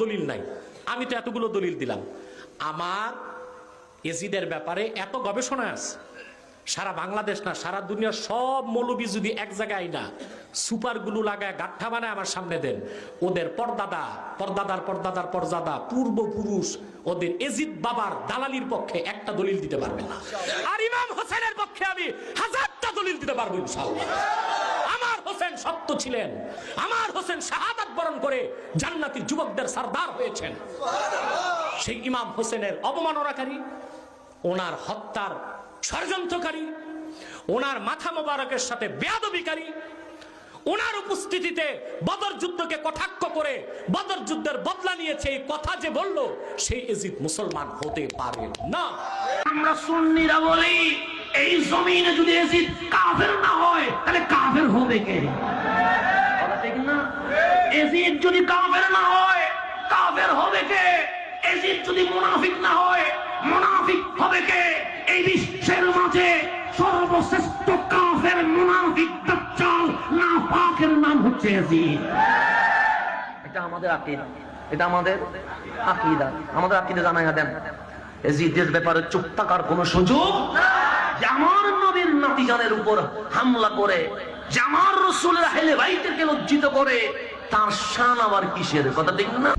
দলিল নাই। আমি তো এতগুলো দলিল দিলাম। আমার এজিদের ব্যাপারে এত গবেষণা আছে, সারা বাংলাদেশ না সারা দুনিয়ার সব মৌলবী যদি এক জায়গায় না সুপার গুলো লাগায় গাঠা বানায় আমার সামনে দেন, ওদের পরদাদা পরদাদার পরদাদার পরদাদা পূর্বপুরুষ ওদের এজিদ বাবার দালালির পক্ষে একটা দলিল দিতে পারবে না। আর ইমাম হোসেনের পক্ষে আমি হাজারটা দলিল দিতে পারবো ইনশাআল্লাহ। আমার হোসেন সত্য ছিলেন, আমার হোসেন শাহাদাত বরণ করে জান্নাতি যুবকদের সরদার হয়েছেন। সেই ইমাম হোসেনের অবমাননাকারী, ওনার হত্যার ষড়যন্ত্রকারী, ওনার মাথা মোবারকের সাথে বেয়াদবিকারী, ওনার উপস্থিতিতে বদর যুদ্ধকে কটাক্ষ করে বদর যুদ্ধের বদলা নিয়েছে এই কথা যে বলল, সেই এজিদ মুসলমান হতে পারে না। আমরা সুন্নিরা বলি এই জমিনে যদি এজিদ কাফের না হয় তাহলে কাফের হবে কে? কথা ঠিক না? এজিদ যদি কাফের না হয় কাফের হবে কে? এজিদ যদি মুনাফিক না হয় মুনাফিক হবে কে? এই বিশ্বের মাঝে সর্বশ্রেষ্ঠ কাফের মুনাফিক দাজ্জাল নাফাকের নাম হচ্ছে এজিদ। এটা আমাদের আকীদা, এটা আমাদের আকীদা, আমাদের আকীদা জানাইয়া দেন। এজিদের ব্যাপারে চুপ থাকার কোন সুযোগ না। আমার নবীর নাতিজানের উপর হামলা করে, আমার রাসূলের আহলে বাইতকে লজ্জিত করে, তার শান আবার কিসের? কথা ঠিক না?